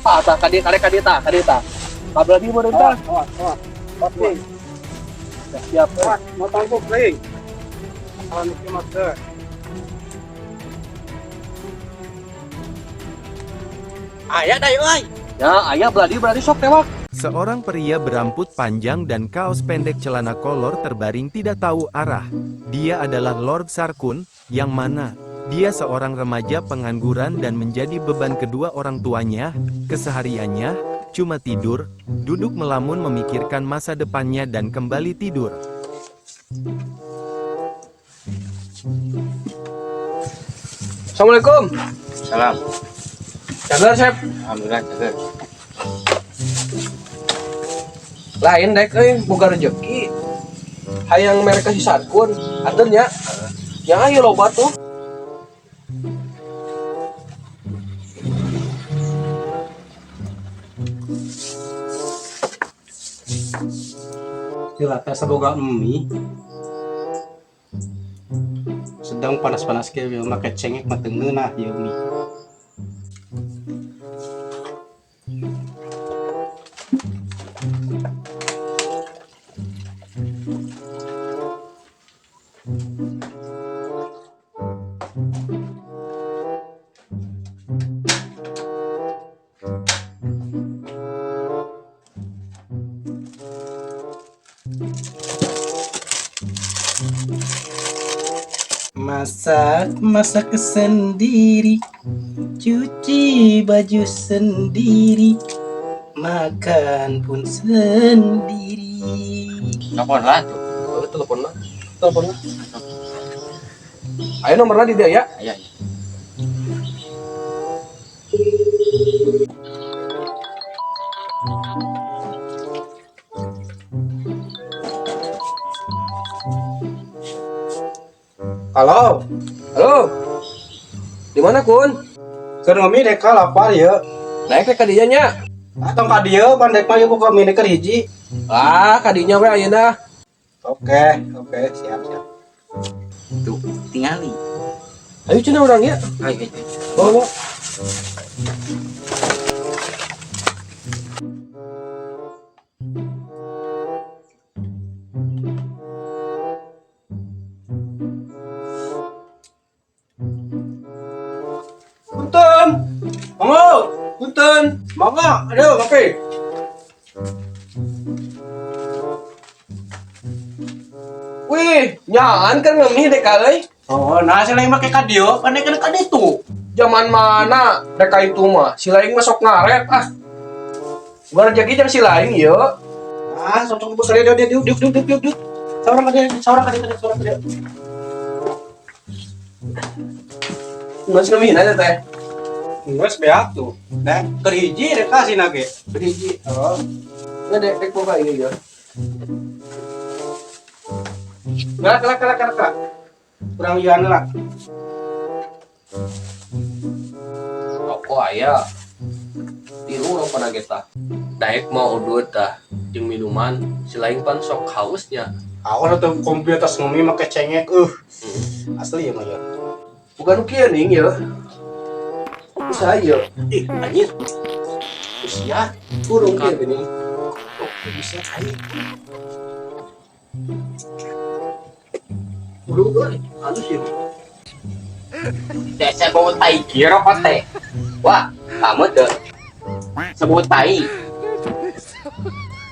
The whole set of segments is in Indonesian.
Tah kadita. Kabel di mana tah? Oke. Siap. Mau tangguh lagi. Kalau mesti master. Ayah dah euy. Ya, ayah berarti sok tewak. Seorang pria berambut panjang dan kaos pendek celana kolor terbaring tidak tahu arah. Dia adalah Lord Sarkun, yang mana dia seorang remaja pengangguran dan menjadi beban kedua orang tuanya. Kesehariannya cuma tidur, duduk melamun memikirkan masa depannya dan kembali tidur. Assalamualaikum. Salam. Jaga, Chef. Alhamdulillah jaga. Lain dek boga rezeki. Hayang mereka si Sarkun, adernya. Ya ayo loba tuh. Dilata saboga mie. Sedang panas-panas ke make cengek mateng nah ieu mie. Masak sendiri, cuci baju sendiri, makan pun sendiri. Telepon lah tuh. Telepon lah. Ayo nomornya di dia ya. Iya. Halo, Di mana Kun? keur ngomong dek lapar ya. Naik ke dinya nya. Atong ka dieu pandek mah ieu buka mie keur hiji. Kadinya we ayeuna. Oke, siap. Tuh, tingali. Ayo cenah urang ya. Ayo. Bawa. Punten, mangga, aduh, ngopi. Wih, nyaan kan ngemi dek euy. Oh, nah si lain make ka dieu, pandai kana ka ditu. Zaman mana deka itu mah? Si lain masuk ngaret ah. Gua rezeki jam si lain ya. Ah, sok bos dia. Duk. Saurang ka dia. Nggak sih ngemi aja teh. Geus beak tuh. Nah, keur hiji rek kasih nage. Berhiji. Oh. Nggak dek boga ini ya. Kelak. Kurang ian lah. Rokok aya. Tiru lo pada kita. Daek mau duit tah jeung minuman, si lain pan sok hausnya. Awas atuh komputer ngemi make cengek Asli ya mah ya. Bukan kieu ning ya. Usaha ya. Anjir. Usia Kurung kieu gini. bisa aing. Kurung euy. Halus ya. Desa bawa tai kira apa teh? Wah, kamu tuh sebut tai.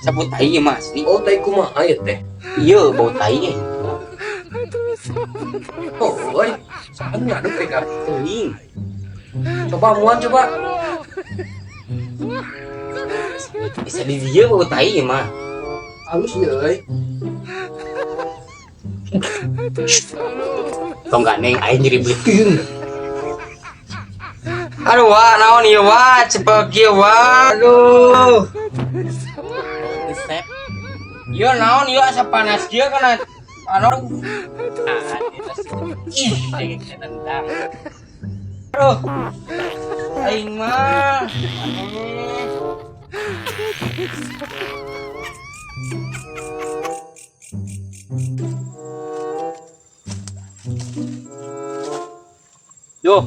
Sebut tai ya mas. Oh, teh kumaha aya teh? Iya, bau tai ya. Oh, euy. Saan ngadep teh ka? Teuing. Coba muan coba. Bisa di dia bau tai ya mah. Halus ya euy. Tong ganeng aing jadi beuteung. Aduh, wah, naon ieu wah, cepet ieu wah. Aduh. Resep. Ieu naon ieu asa panas kieu kana anu. Ih, kayak tentang. Aduh. Aing mah. Yo.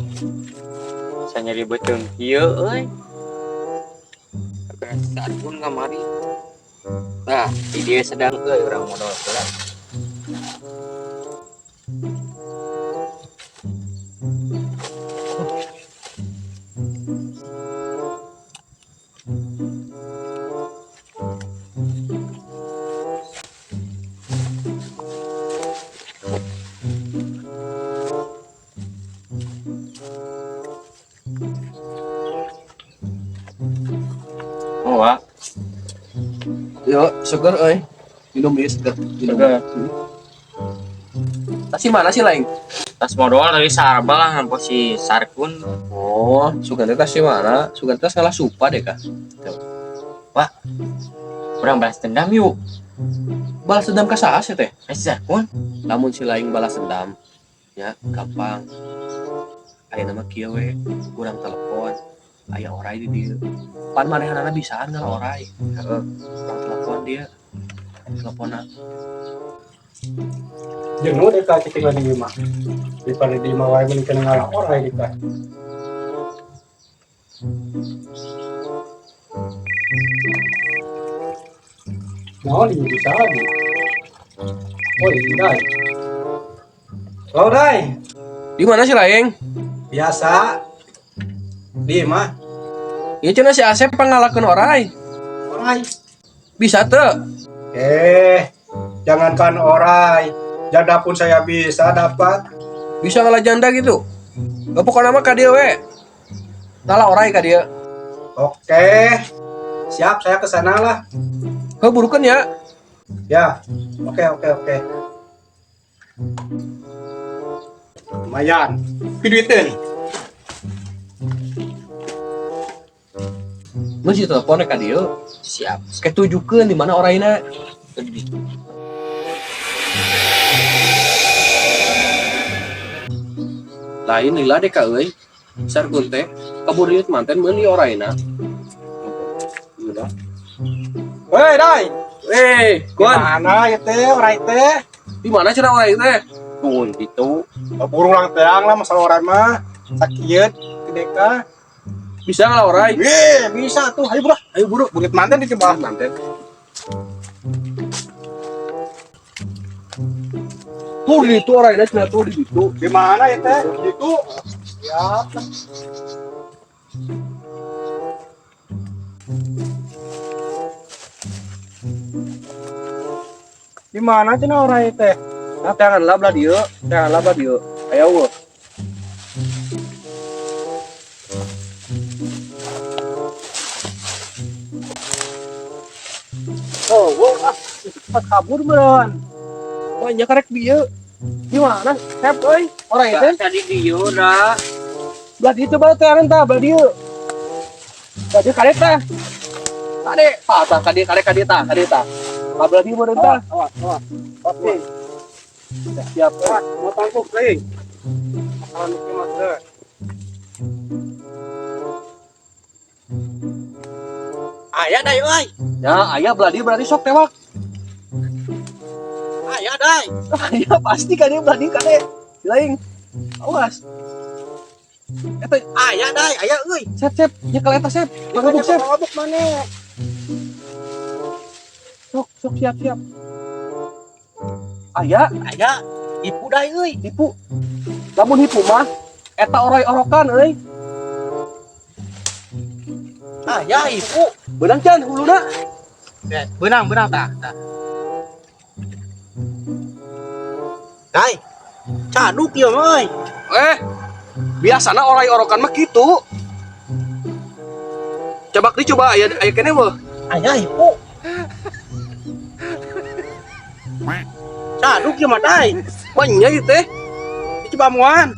Saya nyari beteng ieu euy. saat pun kamari. Nah, dia sedang orang modal berat. Oh, Wak. Yo, seger euy. Minum ieu seger. Minum. Tas mana sih lain? Tas modal dari Sarba lah ngampo si Sarkun. Oh, sugan teh tas di mana? Sugan teh salah supa deh kah? Urang balas dendam yuk. Balas dendam ka saha sih teh? Si Sarkun. Lamun si lain balas dendam, ya gampang. Aya nama kieu we, urang telepon. Aya orai di dieu. Pan manehanana bisaan ngala orai. Heeh. Urang telepon dia. Teleponan. Jenuh deh kak cicing lagi di mah. Daripada di mah wae mending kena ngalah orang di kak. Mau di bisa lagi. Oh Dai. Oh Dai. Di mana sih lain? Biasa. Di mah. Ieu cenah si Asep pangalakeun orai. Orai. Bisa teu? Jangankan orai. Janda pun saya bisa dapat. Bisa ngalah janda gitu. Pokokna mah ka dieu we. Ngalah orai ka dieu. Oke. Siap saya kesana lah. Heuh burukeun ya. Ya. Oke. Lumayan. Duitnya nih. Mun si telepon ka dieu. Siap. Ketujukeun di mana oraina. Lain lila deh ka euy. Sargun teh kabur ieu manten meun di oraina. Gila. Woi, Dai. Kuan. Mana ya teh, orai teh? Di mana cenah orai teh? Tuh gitu. Burung lang teang lah masalah orai mah. Sakieut gede ka. Bisa ngalah orai? Bisa tuh. Ayo bro. Ayo buru. Burit manten dicoba. Manten. Tuh di itu oraina cenah tuh di situ. Di mana ya teh? Gitu. Siap. Di mana cenah orai teh? Nah, jangan lablah dieu. Jangan lablah dieu. Ayo eueuh. Pas kabur beneran. Banyak karek dieu. Di mana? Sep euy. Orai teh. Tadi dia udah. Belah dieu coba teh tah, belah dieu. Belah dieu karek tah. Kade, patah kade tah. Belah dieu meureun tah. Awas. Oke. Siap. Mau tangkuk lagi. Masalah mikir mas deh. Ayah Dai, oi. Ya, aya belah dieu berarti sok tewak. Ayah Dai. Aya pasti kade belah dieu kade. Lain. Awas. Eta Ayah Dai, ayah euy. sep, nyekel eta sep. Mangabuk sep. Mabuk mana? Sok siap. Aya, Ayah, ipu Dai euy. hipu. Lamun hipu mah eta oroy-orokan euy. Ayah, ipu. Beunang can huluna. Benang tah. Dai. Caduk ieu euy. Biasana oroy-orokan mah kitu. Coba aya keneh meuh. Ayah, ipu. Caduk ieu mah Dai. Mah nya ieu teh. Coba muan.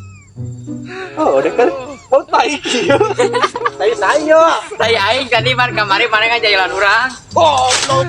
Oh, deh kan. Oh, tai kieu. Tai saya. Saya aing tadi ban kamari mana ngajailan urang. Goblok.